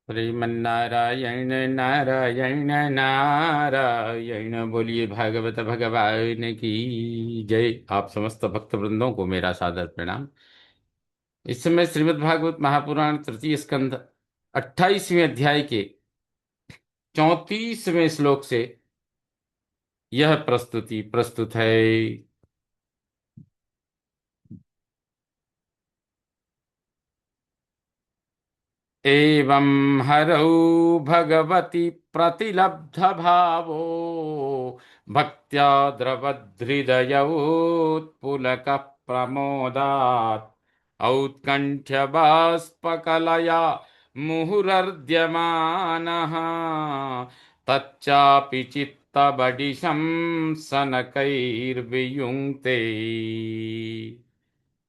श्रीमन्नारायण नारायण नारायण। बोलिए भागवत भगवान की जय। आप समस्त भक्त वृंदों को मेरा सादर प्रणाम। इस समय श्रीमद् भागवत महापुराण तृतीय स्कंध 28वें अध्याय के 34वें श्लोक से यह प्रस्तुति प्रस्तुत है। एवं हरौ भगवति प्रतिलब्ध भावो भक्त्या द्रवधृदयोत्पुलकः प्रमोदात् औत्कण्ठ्यबाष्पकलया मुहुरर्ध्यमानः तच्चापि चित्तबडिशं सनकैर्वियुङ्क्ते।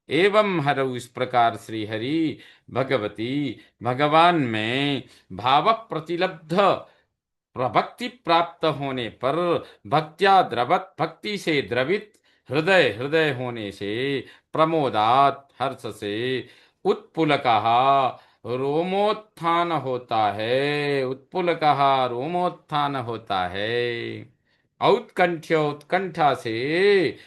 एवं हरऊ, इस प्रकार श्री हरि भगवती भगवान में भाव प्रतिलब्ध प्रभक्ति प्राप्त होने पर भक्त्या द्रवत, भक्ति से द्रवित, हृदय हृदय होने से, प्रमोदात हर्ष से, उत्पुलकः रोमोत्थान होता है, उत्पुलकः रोमोत्थान होता है, औत्कंठ्य उत्कंठा से,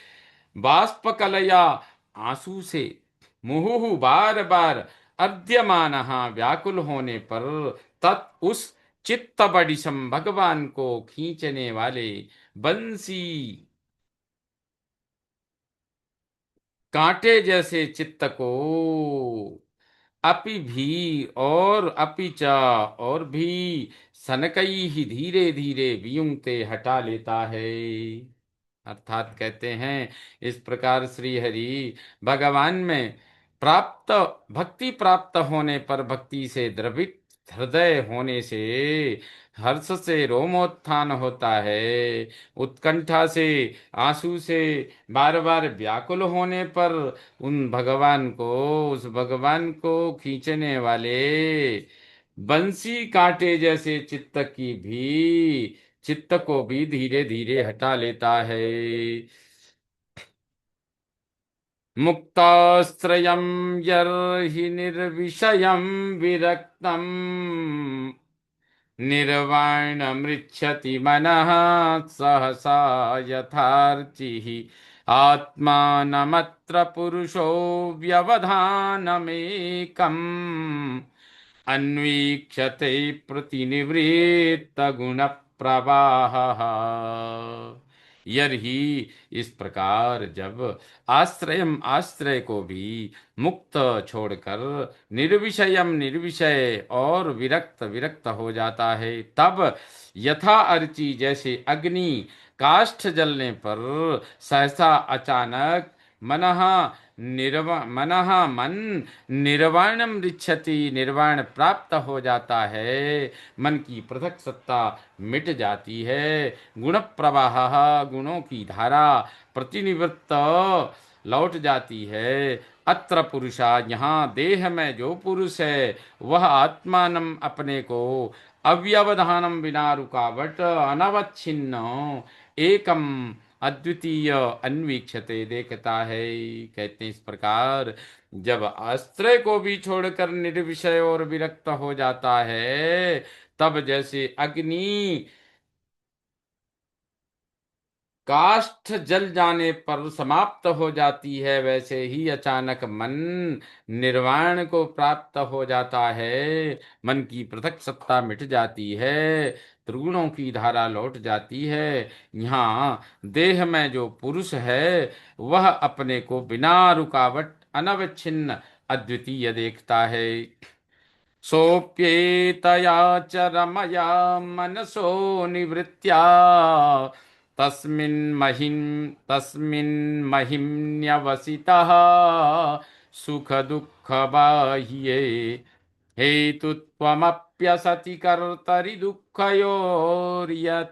बाष्पकलया आंसू से, मुहुः बार बार, अर्ध्यमानः व्याकुल होने पर, तत् उस चित्तबडिशम भगवान को खींचने वाले बंसी कांटे जैसे चित्त को अपि भी और अपिचा और भी सनकई ही धीरे धीरे वियुंगते हटा लेता है। अर्थात कहते हैं इस प्रकार श्री हरि भगवान में प्राप्त भक्ति प्राप्त होने पर, भक्ति से द्रवित हृदय होने से, हर्ष से रोमोत्थान होता है, उत्कंठा से, आंसू से, बार बार व्याकुल होने पर उन भगवान को, उस भगवान को खींचने वाले बंसी कांटे जैसे चित्त को भी धीरे धीरे हटा लेता है। मुक्ताश्रयं यर्हि निर्विषयं विरक्तम् निर्वाणमृच्छति मनः सहसा यथार्चिः आत्मानमत्र पुरुषो व्यवधानमेकम् अन्वीक्षते प्रतिनिवृत्तगुणप्रवाहः। यर्हि, इस प्रकार जब आश्रयम आश्रय को भी मुक्त छोड़कर निर्विषयम निर्विषय और विरक्त विरक्त हो जाता है, तब यथा अर्ची जैसे अग्नि काष्ठ जलने पर सहसा अचानक मनः मनः मन निर्वाणम रिच्छति, निर्वाण प्राप्त हो जाता है, मन की पृथक सत्ता मिट जाती है, गुण प्रवाह गुणों की धारा प्रतिनिवृत्त लौट जाती है। अत्र पुरुषा, यहाँ देह में जो पुरुष है वह आत्मानम अपने को अव्यवधानम बिना रुकावट अनवच्छिन्न एकम अद्वितीय अन्वीक्षते देखता है। कहते हैं इस प्रकार जब आश्रय को भी छोड़कर निर्विषय और विरक्त हो जाता है, तब जैसे अग्नि काष्ठ जल जाने पर समाप्त हो जाती है, वैसे ही अचानक मन निर्वाण को प्राप्त हो जाता है, मन की पृथक सत्ता मिट जाती है, त्रिगुणों की धारा लौट जाती है। यहाँ देह में जो पुरुष है वह अपने को बिना रुकावट अनवच्छिन्न अद्वितीय देखता है। सोऽप्येतया च रमया मनसो निवृत्त्या तस्मिन् महिम्न्यवसितः सुखदुःखबाह्ये हेतुत्वमप्यसति कर्तरि दुःखयोर्यत्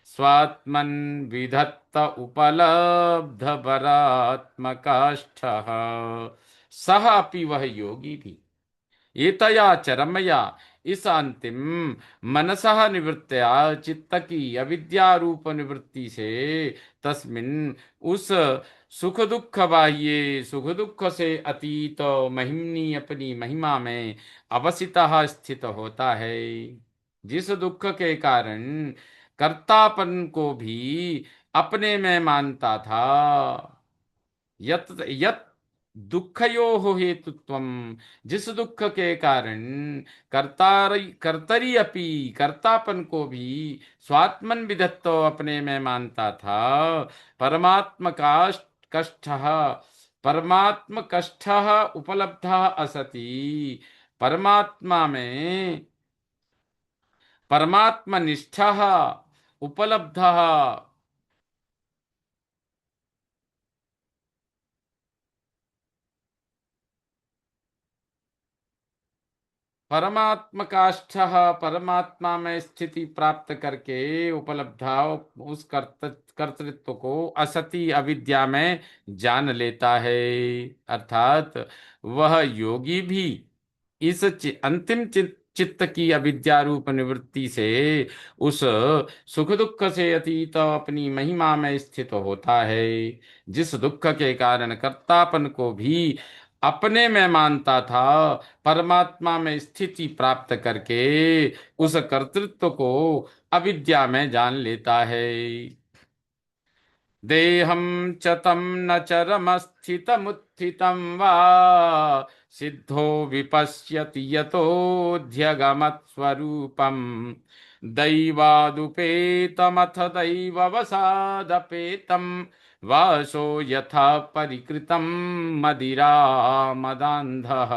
स्वात्मन् विधत्त उपलब्धपरात्मकाष्ठः। सः अपि, वह योगी भी, एतया चरमया, इस अंतिम मनसः निवृत्तया, चित्त की अविद्या रूप निवृत्ति से, तस्मिन उस सुख दुख बाह्ये, सुख दुख से अतीत, महिमनी अपनी महिमा में अवसितः स्थित होता है। जिस दुख के कारण कर्तापन को भी अपने में मानता था, यत यत दुखयो हेतुत्वम, जिस दुख के कारण कर्तरी अपि, कर्तापन को भी स्वात्मन विधत्तो अपने में मानता था। परमात्म काष्ठ कष्ट, परमात्म कष्ट उपलब्ध असति, परमात्मा में परमात्म निष्ठ उपलब्ध, परमात्म काष्ठ, परमात्मा में स्थिति प्राप्त करके उपलब्ध उस कर्तृत्व को असति अविद्या में जान लेता है। अर्थात वह योगी भी इस अंतिम चित्त की अविद्या रूप निवृत्ति से उस सुख दुख से अतीत अपनी महिमा में स्थित होता है। जिस दुख के कारण कर्तापन को भी अपने में मानता था, परमात्मा में स्थिति प्राप्त करके उस कर्तृत्व को अविद्या में जान लेता है। देहं च तं न चरमस्थितमुत्थितं वा, सिद्धो विपश्यति यतोऽध्यगमत्स्वरूपम्, दैवादुपेतमथ दैववसादपेतं, वासो यथा परिकृतं मदिरा मदान्धः।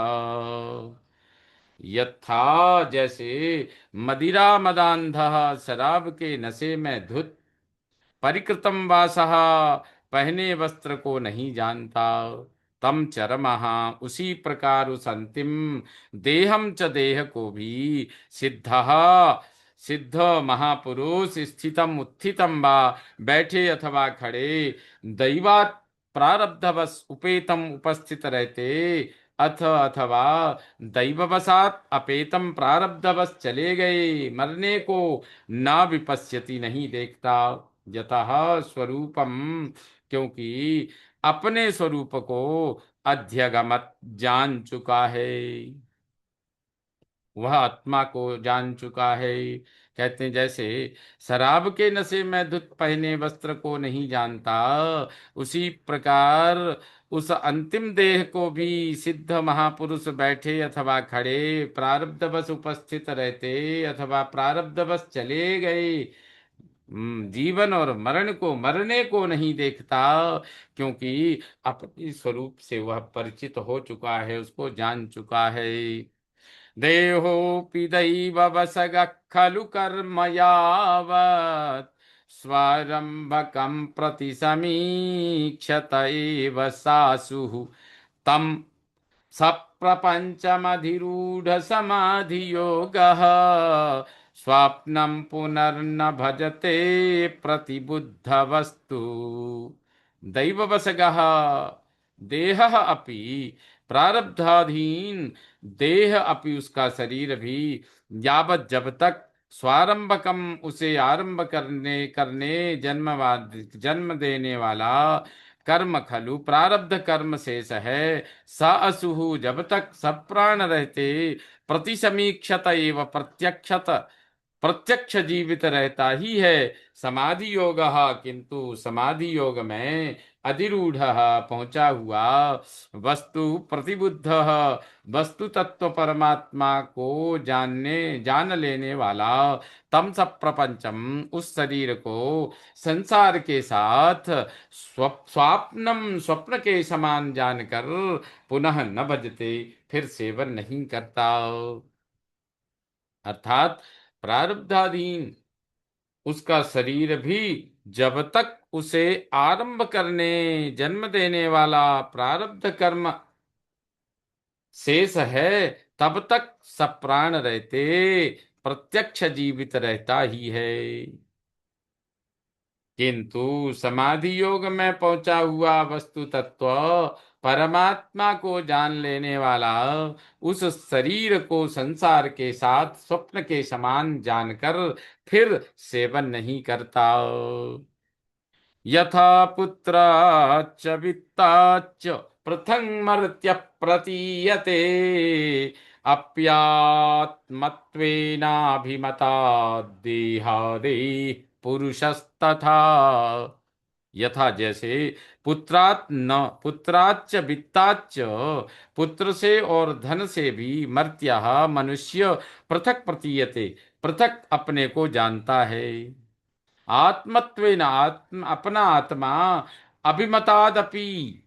यथा जैसे मदिरा मदान्धः शराब के नशे में धुत, परिकृतम वासः पहने वस्त्र को नहीं जानता, तम चरमः उसी प्रकार उस अंतिम देहम च देह को भी सिद्ध, सिद्ध महापुरुष स्थितम उत्थितम वा बैठे अथवा खड़े, दैवात प्रारब्धवश उपेतम उपस्थित रहते, अथवा दैववशात अपेतम प्रारब्धवश चले गए, मरने को ना विपश्यति नहीं देखता, यतः स्वरूपम क्योंकि अपने स्वरूप को अध्यगमत जान चुका है, वह आत्मा को जान चुका है। कहते हैं जैसे शराब के नशे में धुत पहने वस्त्र को नहीं जानता, उसी प्रकार उस अंतिम देह को भी सिद्ध महापुरुष बैठे अथवा खड़े, प्रारब्धवश उपस्थित रहते अथवा प्रारब्धवश चले गए, जीवन और मरण को, मरने को नहीं देखता, क्योंकि अपने स्वरूप से वह परिचित हो चुका है, उसको जान चुका है। देहोऽपि दैववशगः खलु कर्म यावत्, स्वारम्भकं प्रति समीक्षत एव सासुः, तं सप्रपञ्चमधिरूढसमाधियोगः, स्वाप्नं पुनर्न भजते प्रतिबुद्धवस्तु। दैववशगः देहः अपि, प्रारब्धाधीन देह अपि उसका शरीर भी, यावत जब तक, स्वारंभकम उसे आरंभ करने करने जन्म देने वाला, कर्म खलु प्रारब्ध कर्म शेष है, स असुहु जब तक सब प्राण रहते, प्रतिसमीक्षत एवं प्रत्यक्षत प्रत्यक्ष जीवित रहता ही है, समाधि योग, किंतु समाधि योग में अधिरूढ़ पहुंचा हुआ, वस्तु प्रतिबुद्ध वस्तु तत्व परमात्मा को जान लेने वाला, तम सब प्रपंचम उस शरीर को संसार के साथ स्वाप्नम स्वप्न के समान जानकर पुनः न भजते, फिर सेवन नहीं करता। अर्थात प्रारब्धाधीन उसका शरीर भी जब तक उसे आरंभ करने जन्म देने वाला प्रारब्ध कर्म शेष है, तब तक सब प्राण रहते, प्रत्यक्ष जीवित रहता ही है। किंतु समाधि योग में पहुंचा हुआ वस्तु तत्व परमात्मा को जान लेने वाला, उस शरीर को संसार के साथ स्वप्न के समान जानकर फिर सेवन नहीं करता। यथा पुत्राच्च वित्ताच्च पृथङ् मर्त्य प्रतीयते अप्यात्मत्वेनाभिमताद्देहादे पुरुषस्तथा। यथा जैसे पुत्रात् न पुत्राच्च वित्ताच्च, पुत्र से और धन से भी मर्त्यः मनुष्य पृथक प्रतीयते, पृथक अपने को जानता है। आत्मत्वेन आत्म अपना आत्मा, अभिमतादपि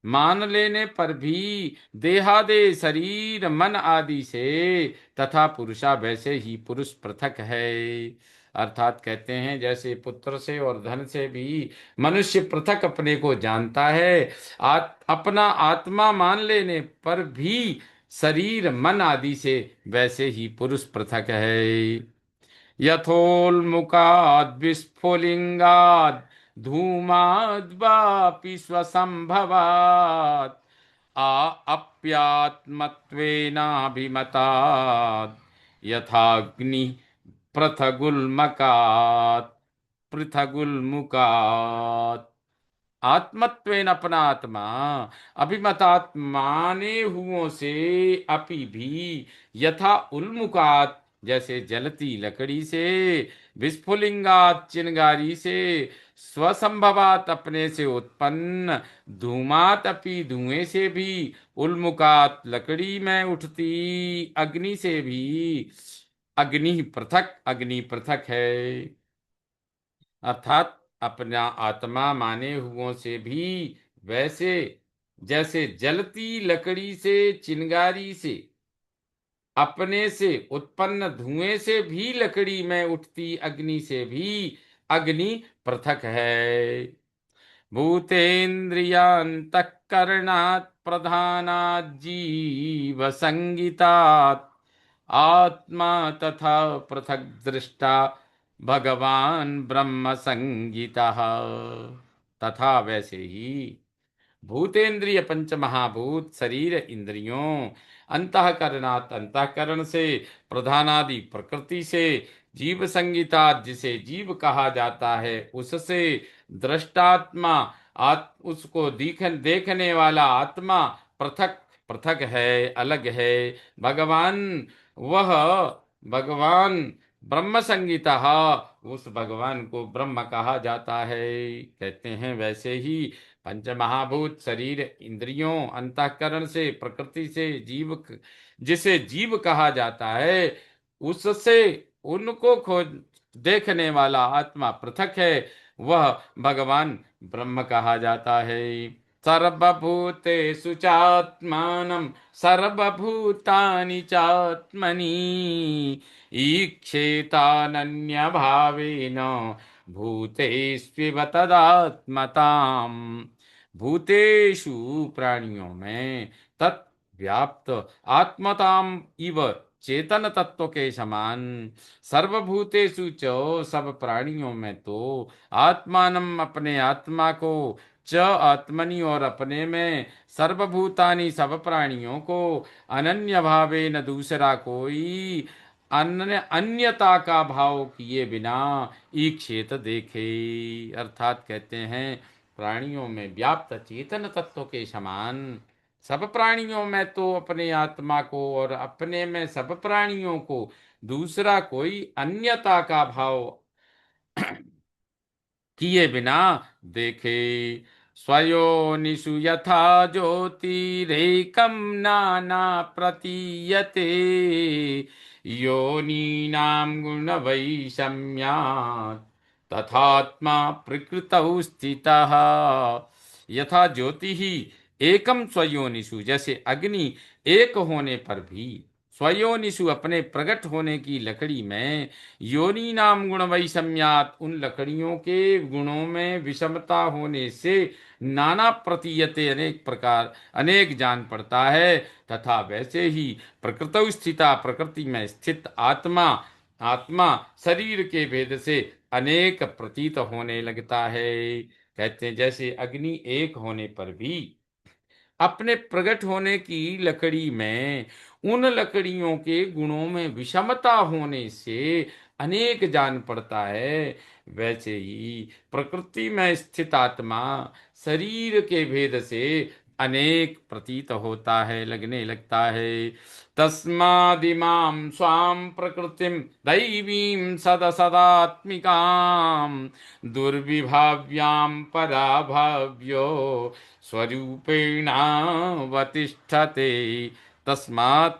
मान लेने पर भी, देहादे शरीर मन आदि से, तथा पुरुषा वैसे ही पुरुष पृथक है। अर्थात कहते हैं जैसे पुत्र से और धन से भी मनुष्य पृथक अपने को जानता है, अपना आत्मा मान लेने पर भी शरीर मन आदि से वैसे ही पुरुष पृथक है। यथोल्मुखाद् विस्फुलिंगाद् धूमाद् वापि स्वसंभवात् आ अप्यात्मत्वेनाभिमतात् यथाग्नि पृथगुल्मकात् पृथगुल्मुकात्। आत्मत्वेन अपना आत्मा, अभिमतात्माने हुओं से, अपि भी, यथा उल्मुकात जैसे जलती लकड़ी से, विस्फुलिंगात चिंगारी से, स्वसंभवात अपने से उत्पन्न, धूमात अपि धुएं से भी, उल्मुकात लकड़ी में उठती अग्नि से भी। अग्नि पृथक है। अर्थात अपना आत्मा माने हुओं से भी वैसे, जैसे जलती लकड़ी से, चिंगारी से, अपने से उत्पन्न धुएं से भी, लकड़ी में उठती अग्नि से भी अग्नि पृथक है। भूतेन्द्रियान्तःकरणात् प्रधानात् जीव संगितात् आत्मा तथा पृथक दृष्टा भगवान ब्रह्म संगीतः। तथा वैसे ही भूतेंद्रिय पंच महाभूत शरीर इंद्रियों, अंतःकरणात् अंतःकरण से, प्रधानादि प्रकृति से, जीव संगीता जिसे जीव कहा जाता है उससे, दृष्टात्मा उसको देखने वाला आत्मा पृथक पृथक है, अलग है। भगवान, वह भगवान ब्रह्म संगीता, उस भगवान को ब्रह्म कहा जाता है। कहते हैं वैसे ही पंच महाभूत शरीर इंद्रियों अंतःकरण से, प्रकृति से, जिसे जीव कहा जाता है उससे, उनको खोज देखने वाला आत्मा पृथक है, वह भगवान ब्रह्म कहा जाता है। सर्वभूतेषु चात्मानं सर्वभूतानि चात्मनि ईक्षेतानन्यभावेन भूतेष्विव तदात्मताम्। भूतेषु प्राणियों में तत्व्याप्त आत्मताम इव चेतन तत्व के समान, सर्वभूतेषु च सब प्राणियों में तो, आत्मानम अपने आत्मा को, च आत्मनि और अपने में, सर्वभूतानि सब प्राणियों को, अनन्य भावे न दूसरा कोई, अन्यता का भाव किए बिना ईक्षेत देखे। अर्थात कहते हैं प्राणियों में व्याप्त चेतन तत्व के समान, सब प्राणियों में तो अपने आत्मा को और अपने में सब प्राणियों को दूसरा कोई अन्यता का भाव किए बिना देखे। स्वयोनिषु यथा ज्योतिरेकं नाना प्रतीयते योनीनां गुणवैषम्यात् तथात्मा प्रकृतौ स्थितः। यथा ज्योति ही एकम स्वयोनिषु, जैसे अग्नि एक होने पर भी, स्वयोनिषु अपने प्रकट होने की लकड़ी में, योनि नाम गुण वैषम्यात उन लकड़ियों के गुणों में विषमता होने से, नाना प्रतीयते अनेक प्रकार अनेक जान पड़ता है, तथा वैसे ही प्रकृतौ स्थिता प्रकृति में स्थित आत्मा, आत्मा शरीर के भेद से अनेक प्रतीत होने लगता है। कहते हैं जैसे अग्नि एक होने पर भी अपने प्रकट होने की लकड़ी में उन लकड़ियों के गुणों में विषमता होने से अनेक जान पड़ता है, वैसे ही प्रकृति में स्थित आत्मा शरीर के भेद से अनेक प्रतीत होता है, लगने लगता है। तस्मादिमां स्वाम प्रकृतिम दैवीं सदसदात्मिकां दुर्विभाव्यां पराभाव्यो स्वरूपेणावतिष्ठते। तस्मात्,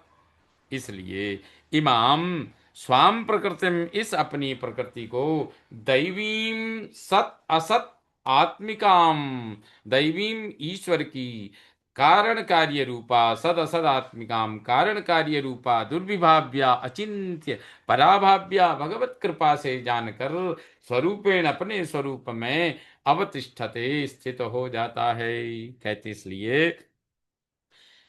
इसलिए, इमाम स्वाम प्रकृतिम, इस अपनी प्रकृति को, दैवीम सत असत आत्मिकाम, दैवीम ईश्वर की, कारण कार्य रूपा, सद असद आत्मिकाम, कारण कार्य रूपा, दुर्विभाव्या अचिंत्य पराभाव्या भगवत कृपा से जानकर स्वरूपेण, अपने स्वरूप में, अवतिष्ठते, स्थित हो जाता है। कहते इसलिए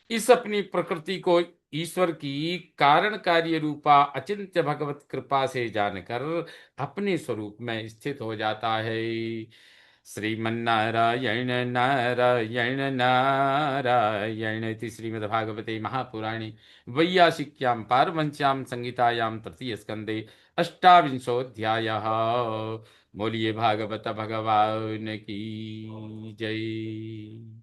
इस अपनी प्रकृति को ईश्वर की कारण कार्य रूपा अचिंत्य भगवत कृपा से जानकर अपने स्वरूप में स्थित हो जाता है। श्रीमन्नारायण नारायण नारायण इति श्रीमद्भागवते महापुराणे वैयासिक्यां पारमहंस्यां संहितायां तृतीय स्कंदे अष्टाविंशोऽध्यायः। बोलिए भागवत भगवान की जय।